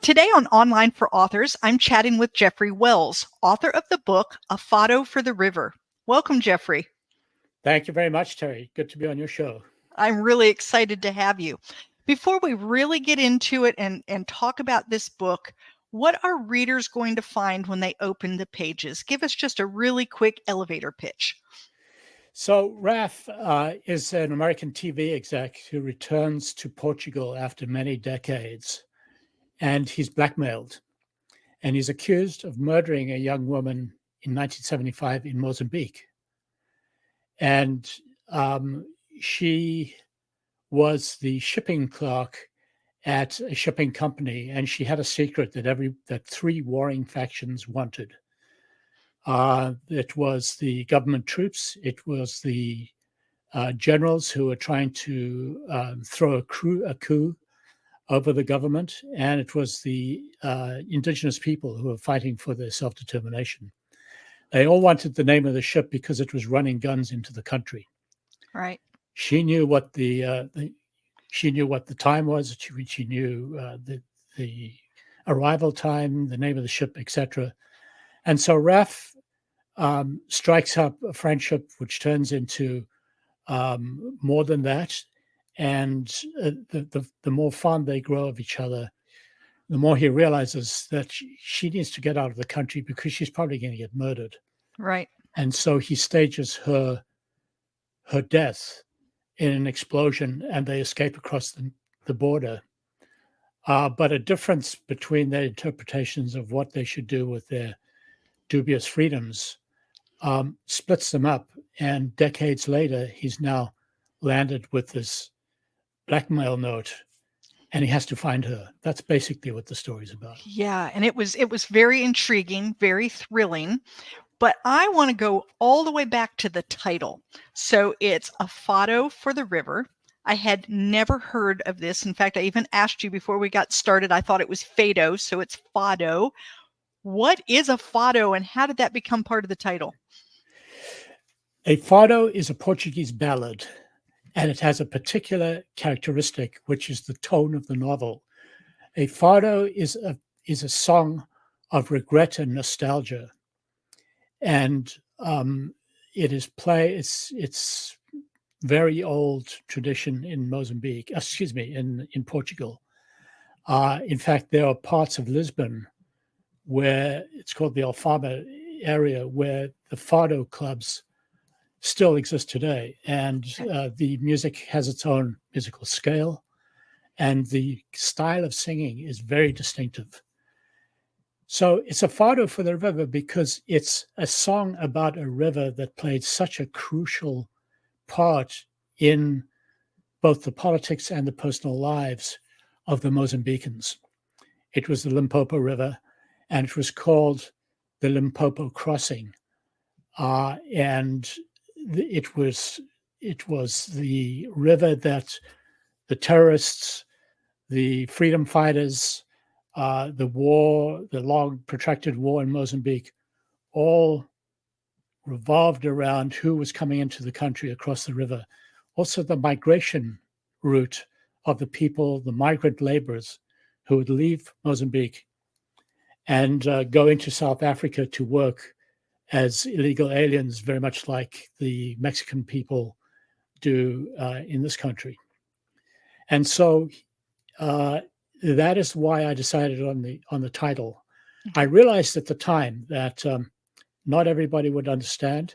Today on Online for Authors, I'm chatting with Geoffrey Wells, author of the book, A Fado for the River. Welcome, Geoffrey. Thank you very much, Terry. Good to be on your show. I'm really excited to have you. Before we really get into it and talk about this book, what are readers going to find when they open the pages? Give us just a really quick elevator pitch. So Raf is an American TV exec who returns to Portugal after many decades, and he's blackmailed. And he's accused of murdering a young woman in 1975 in Mozambique. And she was the shipping clerk at a shipping company, and she had a secret that three warring factions wanted. It was the government troops, it was the generals who were trying to throw a coup over the government, and it was the indigenous people who were fighting for their self-determination. They all wanted the name of the ship because it was running guns into the country. Right. She knew what the time was. She knew the arrival time, the name of the ship, etc. And so Raf strikes up a friendship, which turns into more than that. And the more fond they grow of each other, the more he realizes that she needs to get out of the country because she's probably going to get murdered. Right. And so he stages her death in an explosion, and they escape across the border. But a difference between their interpretations of what they should do with their dubious freedoms splits them up. And decades later, he's now landed with this blackmail note, and he has to find her. That's basically what the story's about. Yeah, and it was very intriguing, very thrilling. But I want to go all the way back to the title. So it's A Fado for the River. I had never heard of this. In fact, I even asked you before we got started. I thought it was Fado, so it's Fado. What is a Fado, and how did that become part of the title? A Fado is a Portuguese ballad, and it has a particular characteristic, which is the tone of the novel. A Fado is a song of regret and nostalgia. And it's very old tradition in Mozambique, in Portugal. In fact, there are parts of Lisbon where it's called the Alfama area, where the Fado clubs still exist today. And the music has its own musical scale, and the style of singing is very distinctive. So it's a Fado for the river because it's a song about a river that played such a crucial part in both the politics and the personal lives of the Mozambicans. It was the Limpopo River, and it was called the Limpopo Crossing. And it was the river that the terrorists, the freedom fighters, the long protracted war in Mozambique, all revolved around who was coming into the country across the river. Also, the migration route of the people, the migrant laborers who would leave Mozambique and go into South Africa to work as illegal aliens, very much like the Mexican people do in this country. And so that is why I decided on the title. I realized at the time that not everybody would understand,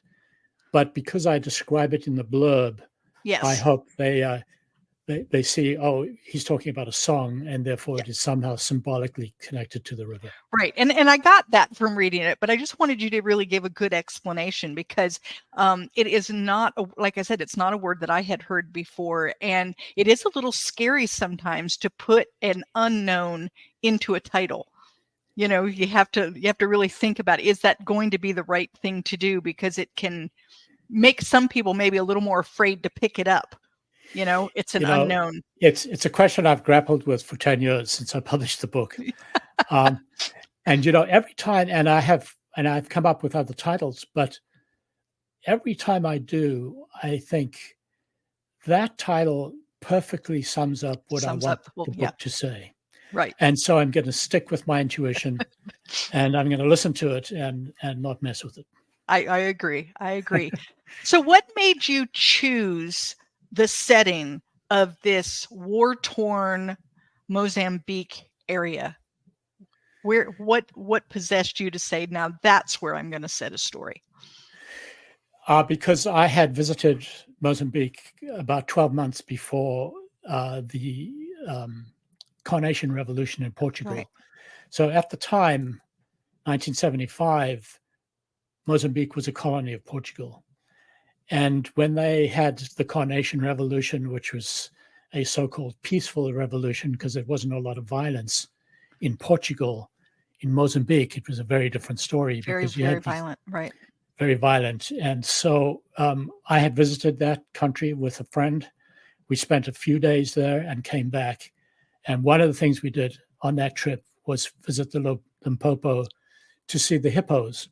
but because I describe it in the blurb, yes, I hope they see, oh, he's talking about a song, and therefore it is somehow symbolically connected to the river. Right. And I got that from reading it, but I just wanted you to really give a good explanation because it is not, like I said, it's not a word that I had heard before. And it is a little scary sometimes to put an unknown into a title. You know, you have to really think about, is that going to be the right thing to do? Because it can make some people maybe a little more afraid to pick it up. You know, it's an unknown. It's a question I've grappled with for 10 years since I published the book. And, you know, every time, and I've come up with other titles, but every time I do, I think that title perfectly sums up what I want the book to say. Right. And so I'm going to stick with my intuition, and I'm going to listen to it and not mess with it. I agree. I agree. So what made you choose the setting of this war-torn Mozambique area? What possessed you to say, now that's where I'm going to set a story? Because I had visited Mozambique about 12 months before the Carnation Revolution in Portugal. Right. So at the time, 1975, Mozambique was a colony of Portugal. And when they had the Carnation Revolution, which was a so-called peaceful revolution because there wasn't a lot of violence in Portugal, in Mozambique, it was a very different story. Very, very violent, right. Very violent. And so I had visited that country with a friend. We spent a few days there and came back. And one of the things we did on that trip was visit the Limpopo to see the hippos.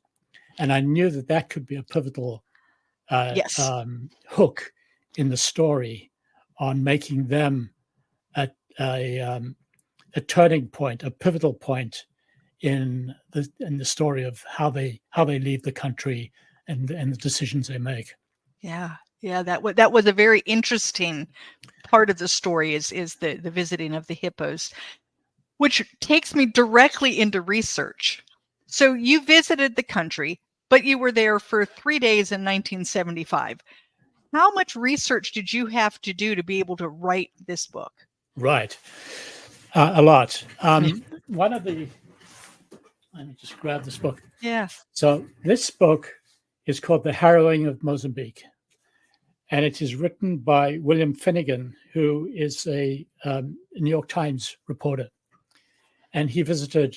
And I knew that that could be a pivotal hook in the story on making them a turning point, a pivotal point in the story of how they leave the country and the decisions they make. Yeah, that was a very interesting part of the story is the visiting of the hippos, which takes me directly into research. So you visited the country, but you were there for 3 days in 1975. How much research did you have to do to be able to write this book? Right. A lot. One of the, let me just grab this book. Yeah. So this book is called The Harrowing of Mozambique. And it is written by William Finnegan, who is a New York Times reporter. And he visited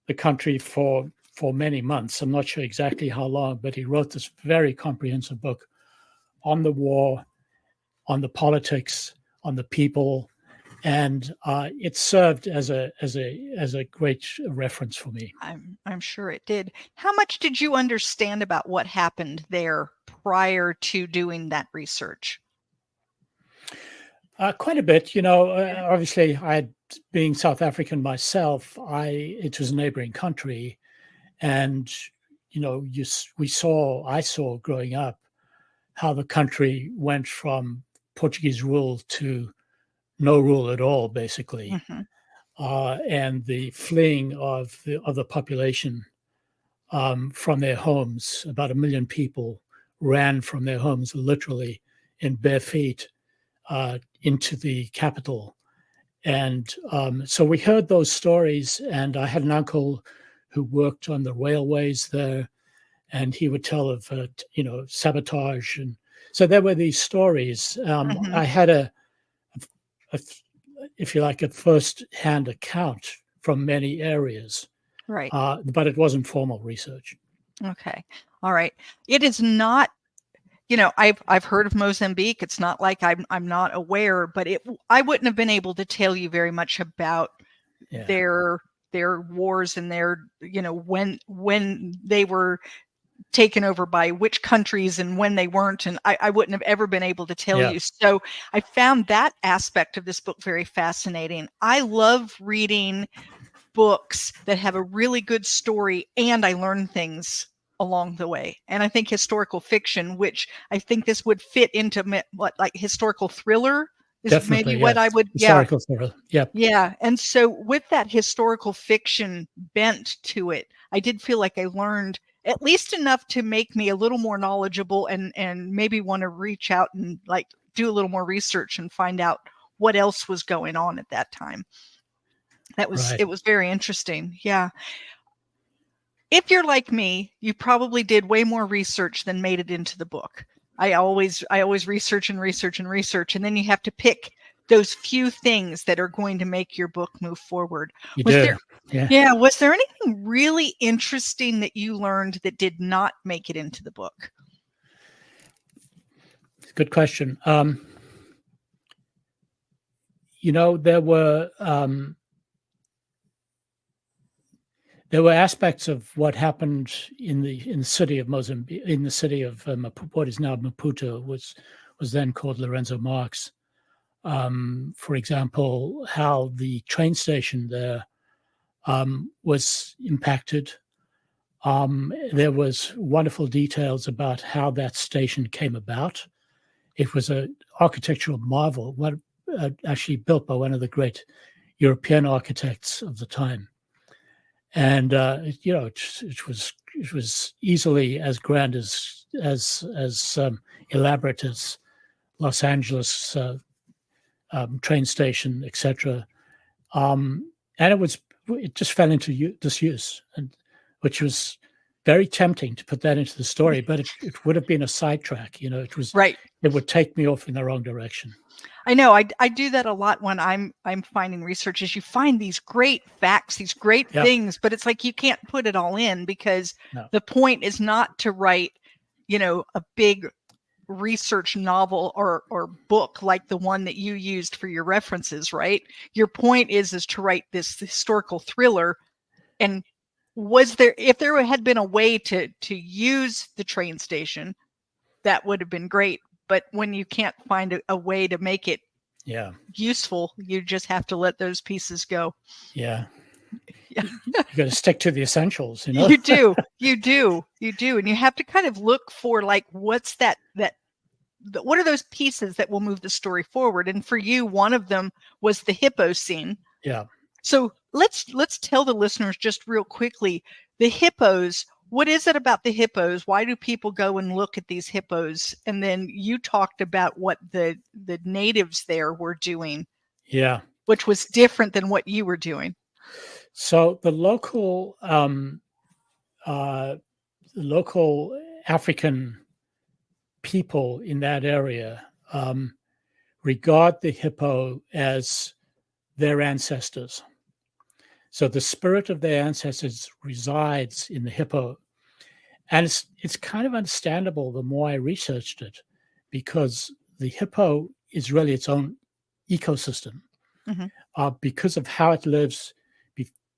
the country for many months. I'm not sure exactly how long, but he wrote this very comprehensive book on the war, on the politics, on the people, and it served as a great reference for me. I'm sure it did. How much did you understand about what happened there prior to doing that research? Quite a bit. Obviously, being South African myself, it was a neighboring country, and I saw growing up how the country went from Portuguese rule to no rule at all, basically, and the fleeing of the population from their homes. About 1 million people ran from their homes, literally in bare feet, into the capital. And so we heard those stories, and I had an uncle who worked on the railways there, and he would tell of sabotage, and so there were these stories. I had if you like, a first-hand account from many areas, right? But it wasn't formal research. Okay, all right. It is not. I've heard of Mozambique. It's not like I'm not aware, but I wouldn't have been able to tell you very much about their wars and their when they were taken over by which countries and when they weren't, and I wouldn't have ever been able to tell you. So I found that aspect of this book very fascinating. I love reading books that have a really good story and I learn things along the way. And I think historical fiction, which I think this would fit into like historical thriller, is definitely maybe what I would. Historical thriller. Yeah. And so with that historical fiction bent to it, I did feel like I learned at least enough to make me a little more knowledgeable and maybe want to reach out and like do a little more research and find out what else was going on at that time. It was very interesting. Yeah. If you're like me, you probably did way more research than made it into the book. I always research and research and research, and then you have to pick those few things that are going to make your book move forward. Was there anything really interesting that you learned that did not make it into the book? Good question. There were aspects of what happened in the city of Mozambique, in the city of what is now Maputo, was then called Lorenzo Marx, For example, how the train station there was impacted. There was wonderful details about how that station came about. It was an architectural marvel, actually built by one of the great European architects of the time. And it was easily as grand as elaborate as Los Angeles train station, etc. And it just fell into disuse, and which was very tempting to put that into the story, but it would have been a sidetrack. It was right. It would take me off in the wrong direction. I know. I do that a lot when I'm finding research. Is you find these great facts, these great things, but it's like you can't put it all in because the point is not to write, a big research novel or book like the one that you used for your references, right? Your point is to write this historical thriller. And if there had been a way to use the train station, that would have been great. But when you can't find a way to make it useful, you just have to let those pieces go. Yeah. You got to stick to the essentials, You do. And you have to kind of look for like, what's what are those pieces that will move the story forward? And for you, one of them was the hippo scene. Yeah. So let's tell the listeners just real quickly, the hippos. What is it about the hippos? Why do people go and look at these hippos? And then you talked about what the natives there were doing. Yeah. Which was different than what you were doing. So the local African people in that area regard the hippo as their ancestors. So the spirit of their ancestors resides in the hippo. And it's kind of understandable the more I researched it, because the hippo is really its own ecosystem. Mm-hmm. Because of how it lives,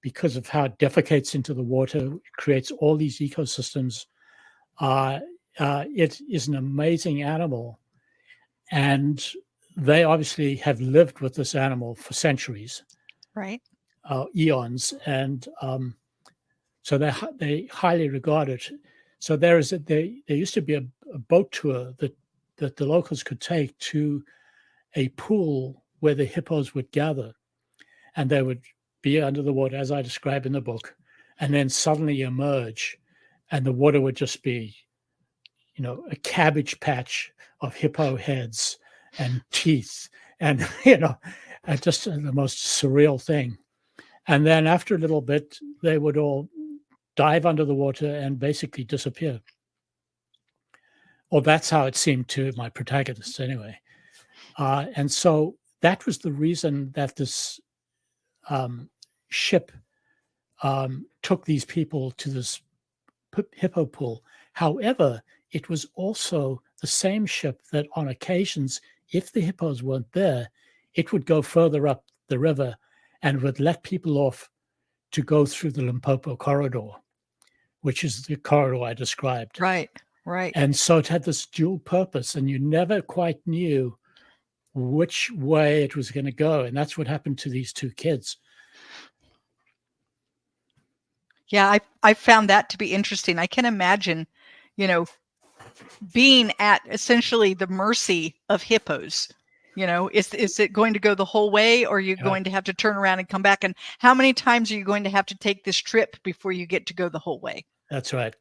because of how it defecates into the water, it creates all these ecosystems. It is an amazing animal. And they obviously have lived with this animal for centuries. Right. Eons. And so they highly regard it. So there used to be a boat tour that the locals could take to a pool where the hippos would gather, and they would be under the water, as I describe in the book, and then suddenly emerge, and the water would just be, a cabbage patch of hippo heads and teeth, and just the most surreal thing. And then after a little bit, they would all dive under the water and basically disappear. Or that's how it seemed to my protagonists anyway. And so that was the reason that this ship took these people to this hippo pool. However, it was also the same ship that on occasions, if the hippos weren't there, it would go further up the river and would let people off to go through the Limpopo corridor, which is the corridor I described. Right. And so it had this dual purpose, and you never quite knew which way it was going to go. And that's what happened to these two kids. Yeah, I found that to be interesting. I can imagine, being at essentially the mercy of hippos. Is it going to go the whole way, or are you going to have to turn around and come back? And how many times are you going to have to take this trip before you get to go the whole way? That's right.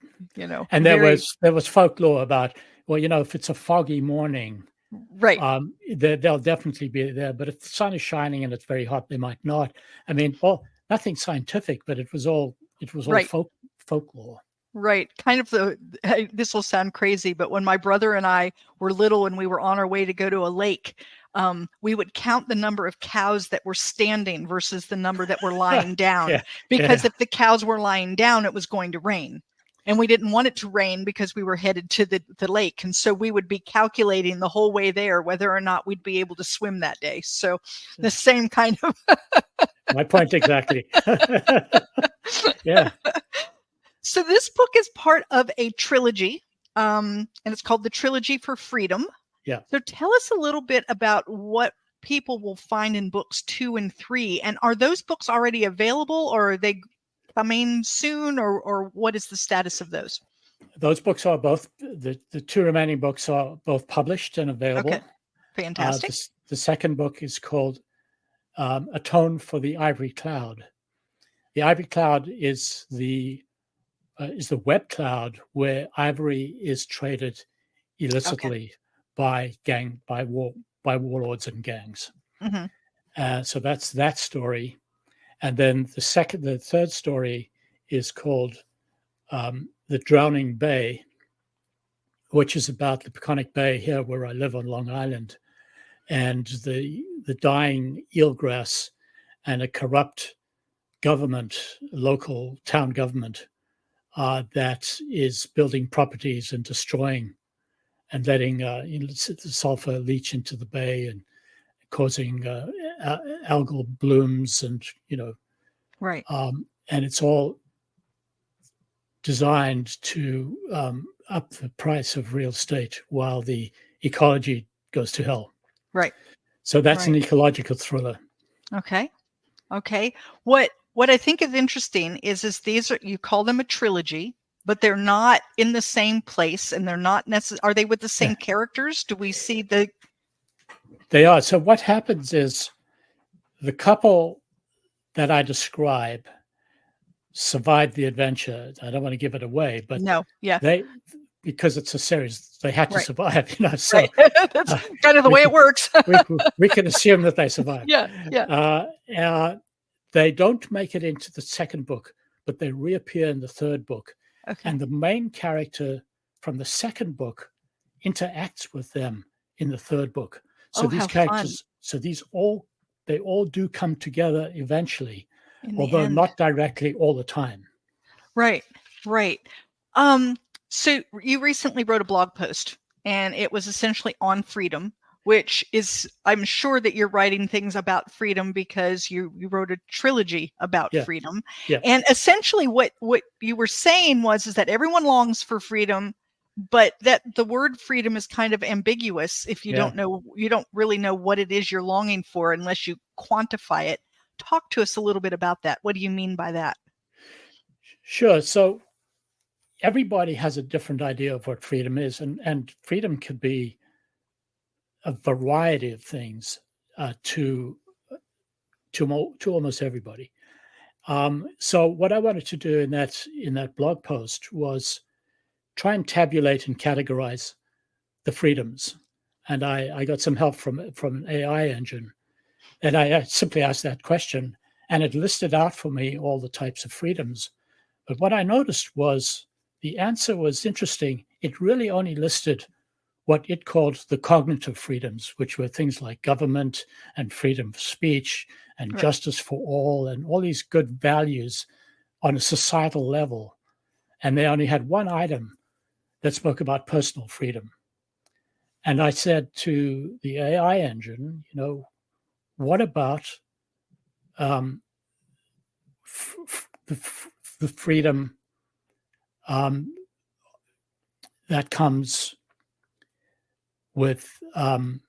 And there was folklore about, if it's a foggy morning, right? They'll definitely be there. But if the sun is shining and it's very hot, they might not. I mean, nothing scientific, but it was all right. Folklore. Right. Kind of this will sound crazy, but when my brother and I were little and we were on our way to go to a lake, we would count the number of cows that were standing versus the number that were lying down. Because if the cows were lying down, it was going to rain. And we didn't want it to rain because we were headed to the lake. And so we would be calculating the whole way there whether or not we'd be able to swim that day. So the same kind of... My point exactly. Yeah. So this book is part of a trilogy, and it's called the Trilogy for Freedom. Yeah. So tell us a little bit about what people will find in books 2 and 3. And are those books already available, or are they coming soon, or what is the status of those? Those books are both, the 2 remaining books are both published and available. Okay, fantastic. The second book is called Atone for the Ivory Cloud. The Ivory Cloud is the web cloud where ivory is traded illicitly by warlords and gangs. So that's that story. And then the third story is called The Drowning Bay, which is about the Peconic Bay here where I live on Long Island, and the dying eelgrass and a corrupt government, local town government, that is building properties and destroying and letting the sulfur leach into the bay and causing algal blooms and, right. And it's all designed to up the price of real estate while the ecology goes to hell. Right. So that's an ecological thriller. Okay. What I think is interesting is these are, you call them a trilogy, but they're not in the same place, and they're not are they with the same characters? Do we see the? They are. So what happens is the couple that I describe survived the adventure. I don't want to give it away, but because it's a series, they had to survive. So that's kind of the way it works. we can assume that they survived. Yeah. They don't make it into the second book, but they reappear in the third book. Okay. And the main character from the second book interacts with them in the third book. So these characters, they all do come together eventually, although not directly all the time. Right. So you recently wrote a blog post, and it was essentially on freedom, which is, I'm sure that you're writing things about freedom because you wrote a trilogy about freedom. Yeah. And essentially what you were saying is that everyone longs for freedom, but that the word freedom is kind of ambiguous if you don't really know what it is you're longing for unless you quantify it. Talk to us a little bit about that. What do you mean by that? Sure. So everybody has a different idea of what freedom is, and freedom could be a variety of things to almost everybody. So what I wanted to do in that blog post was try and tabulate and categorize the freedoms, and I got some help from an AI engine, and I simply asked that question, and it listed out for me all the types of freedoms. But what I noticed was the answer was interesting. It really only listed what it called the cognitive freedoms, which were things like government and freedom of speech and justice for all and all these good values on a societal level. And they only had one item that spoke about personal freedom. And I said to the AI engine, what about the freedom that comes with the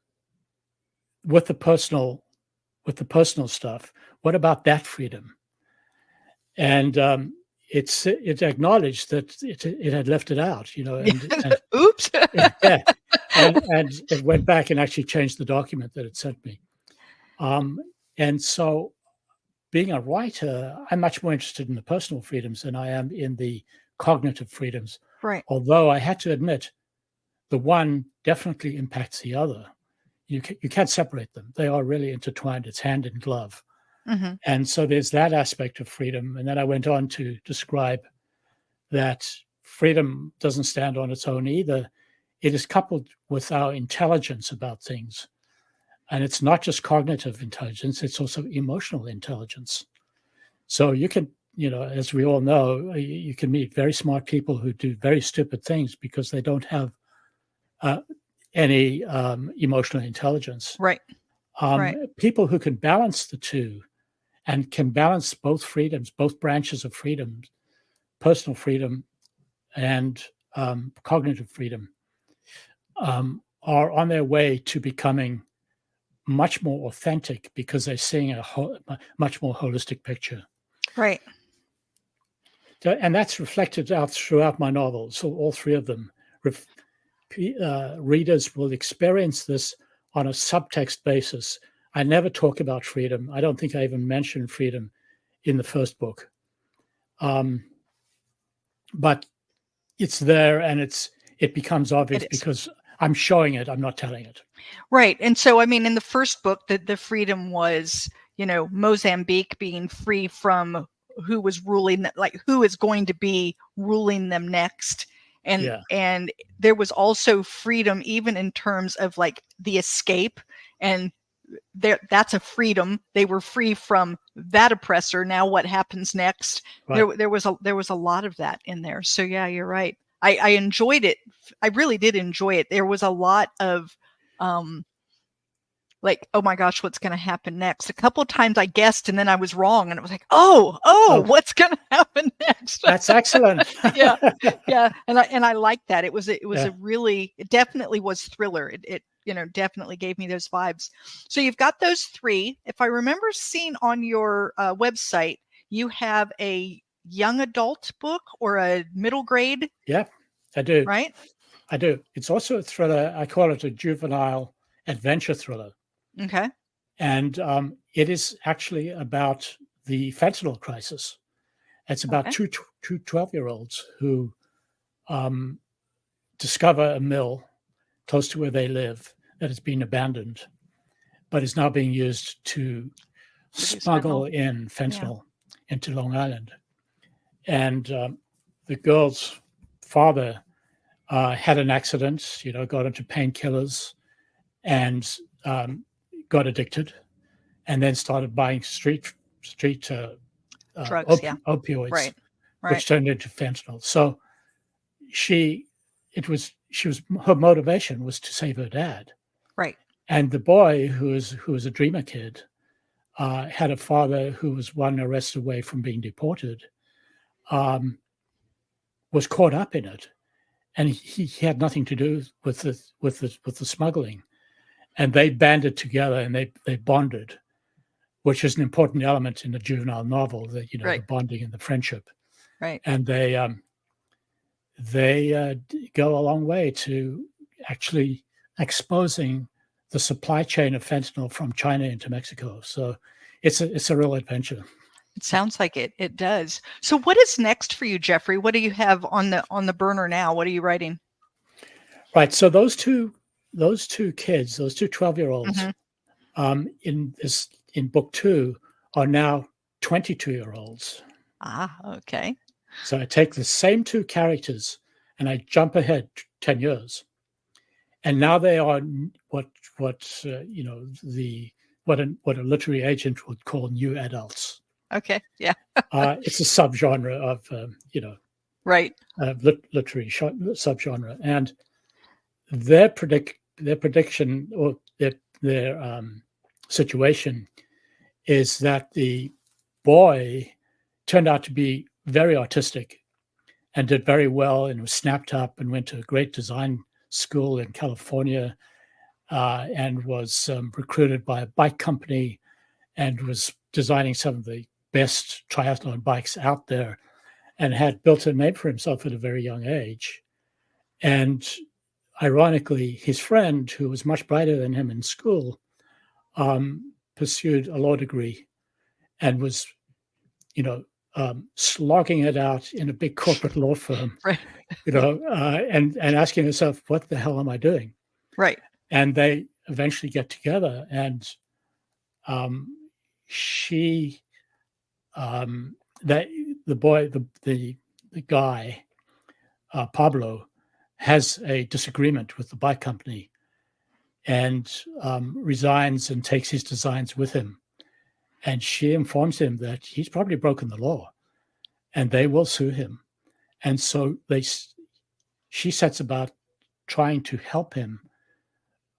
personal stuff? What about that freedom? And it acknowledged that it had left it out, and oops. and it went back and actually changed the document that it sent me. And so, being a writer, I'm much more interested in the personal freedoms than I am in the cognitive freedoms. Right. Although I had to admit, the one definitely impacts the other. You can't separate them. They are really intertwined. It's hand in glove. Mm-hmm. And so there's that aspect of freedom. And then I went on to describe that freedom doesn't stand on its own either. It is coupled with our intelligence about things. And it's not just cognitive intelligence, it's also emotional intelligence. So you can, as we all know, you can meet very smart people who do very stupid things because they don't have any emotional intelligence. Right. People who can balance the two and can balance both freedoms, both branches of freedom, personal freedom and cognitive freedom, are on their way to becoming much more authentic because they're seeing a much more holistic picture. Right. And that's reflected out throughout my novels, so all three of them. Readers will experience this on a subtext basis. I never talk about freedom. I don't think I even mentioned freedom in the first book. But it's there, and it becomes obvious because I'm showing it, I'm not telling it. Right. And so, I mean, in the first book, the freedom was, Mozambique being free from who was ruling, like who is going to be ruling them next. And there was also freedom even in terms of like the escape, and that's a freedom. They were free from that oppressor. Now what happens next? Right. There was a lot of that in there. So yeah, you're right. I enjoyed it. I really did enjoy it. There was a lot of like, oh my gosh, what's going to happen next? A couple of times I guessed and then I was wrong, and it was like, oh, what's going to happen next? That's excellent. yeah. And I liked that. It definitely was thriller. It definitely gave me those vibes. So you've got those three. If I remember seeing on your website, you have a young adult book or a middle grade. Yeah, I do. Right? I do. It's also a thriller. I call it a juvenile adventure thriller. Okay. And it is actually about the fentanyl crisis. It's about two 12-year-olds who discover a mill close to where they live that has been abandoned, but is now being used to smuggle in fentanyl into Long Island. And the girl's father had an accident, got into painkillers and got addicted, and then started buying street drugs, opioids, right. Which turned into fentanyl. So her motivation was to save her dad. Right. And the boy, who was a dreamer kid, had a father who was one arrest away from being deported, was caught up in it, and he had nothing to do with the smuggling. And they banded together and they bonded, which is an important element in a juvenile novel, that the bonding and the friendship. Right. And they go a long way to actually exposing the supply chain of fentanyl from China into Mexico. So it's a real adventure. It sounds like it does. So what is next for you, Geoffrey? What do you have on the burner now? What are you writing? Right. So those two kids, those two 12-year-olds, in book 2 are now 22-year-olds. Ah, okay. So I take the same two characters and I jump ahead 10 years, and now they are what a literary agent would call new adults. Okay. Yeah. It's a subgenre of right. Literary subgenre, and their prediction or their situation is that the boy turned out to be very artistic and did very well, and was snapped up and went to a great design school in California, and was recruited by a bike company and was designing some of the best triathlon bikes out there, and had built a name for himself at a very young age. And ironically, his friend, who was much brighter than him in school, pursued a law degree and was, slogging it out in a big corporate law firm, right. And asking herself, what the hell am I doing? Right. And they eventually get together, and the guy, Pablo, has a disagreement with the bike company and resigns and takes his designs with him. And she informs him that he's probably broken the law and they will sue him. And so she sets about trying to help him,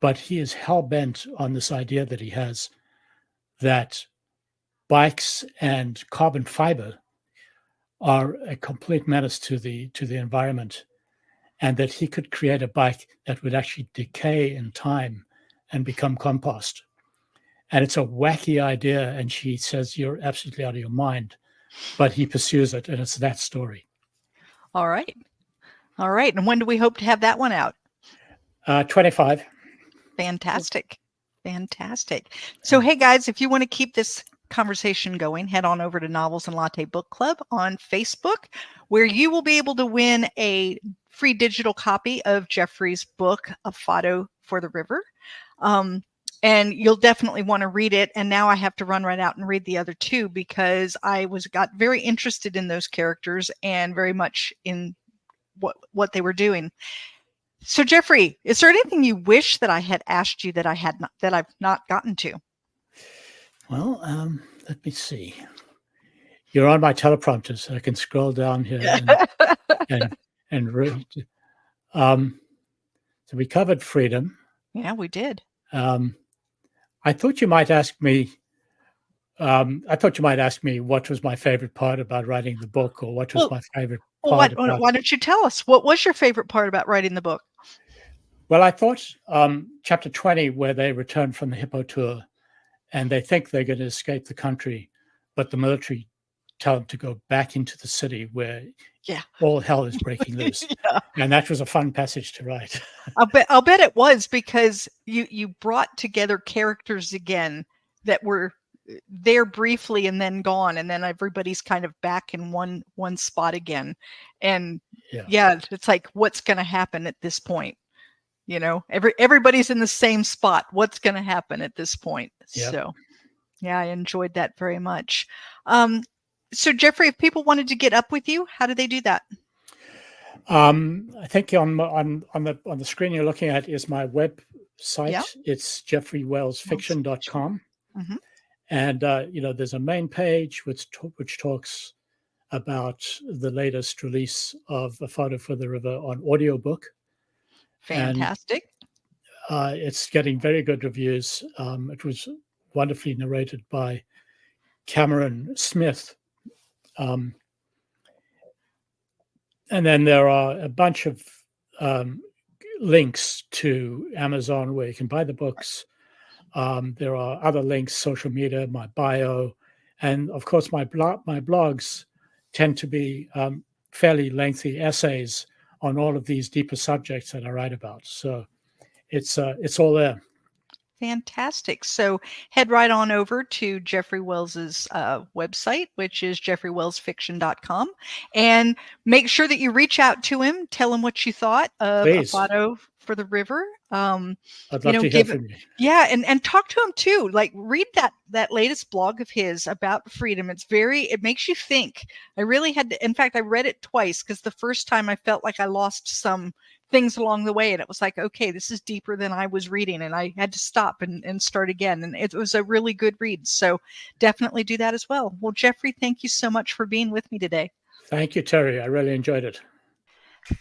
but he is hell-bent on this idea that he has that bikes and carbon fiber are a complete menace to the environment, and that he could create a bike that would actually decay in time and become compost. and it's a wacky idea. And she says, "You're absolutely out of your mind," but he pursues it, and it's that story. All right. All right. And when do we hope to have that one out? 25. Fantastic. Fantastic. So, hey guys, if you want to keep this conversation going, head on over to Novels and Latte Book Club on Facebook, where you will be able to win a free digital copy of Geoffrey's book, A Fado for the River. And you'll definitely want to read it. And now I have to run right out and read the other two because I got very interested in those characters and very much in what they were doing. So, Geoffrey, is there anything you wish that I had asked you that I've not gotten to? Well, let me see. You're on my teleprompter, so I can scroll down here and read. So we covered freedom. Yeah, we did. I thought you might ask me. What was my favorite part about writing the book, or what was my favorite part. Why don't you tell us? What was your favorite part about writing the book? Well, I thought chapter 20, where they return from the Hippo tour, and they think they're going to escape the country, but the military tell them to go back into the city where all hell is breaking loose. And that was a fun passage to write. I'll bet it was, because you brought together characters again that were there briefly and then gone, and then everybody's kind of back in one spot again. And it's like, what's going to happen at this point? You know, everybody's in the same spot. What's going to happen at this point? Yep. So, yeah, I enjoyed that very much. So, Geoffrey, if people wanted to get up with you, how do they do that? I think on the screen you're looking at is my website. Yep. It's geoffreywellsfiction.com. Mm-hmm. And there's a main page which talks about the latest release of A Fado for the River on audiobook. Fantastic. And, it's getting very good reviews. It was wonderfully narrated by Cameron Smith. And then there are a bunch of links to Amazon where you can buy the books. There are other links, social media, my bio, and of course my blogs tend to be fairly lengthy essays on all of these deeper subjects that I write about. So it's all there. Fantastic. So head right on over to Geoffrey Wells's website, which is geoffreywellsfiction.com, and make sure that you reach out to him. Tell him what you thought of A Fado for the River. I'd love to hear from you. Yeah, and talk to him too. Like, read that latest blog of his about freedom. It makes you think. I really had to, in fact, I read it twice, because the first time I felt like I lost some things along the way, and it was like, okay, this is deeper than I was reading, and I had to stop and start again. And it was a really good read. So definitely do that as well. Well, Geoffrey, thank you so much for being with me today. Thank you, Terry. I really enjoyed it.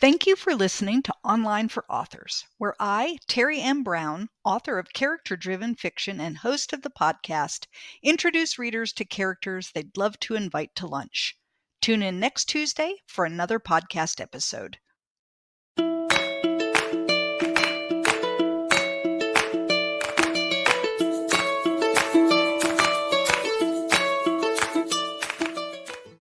Thank you for listening to Online for Authors, where I, Terry M. Brown, author of character-driven fiction and host of the podcast, introduce readers to characters they'd love to invite to lunch. Tune in next Tuesday for another podcast episode.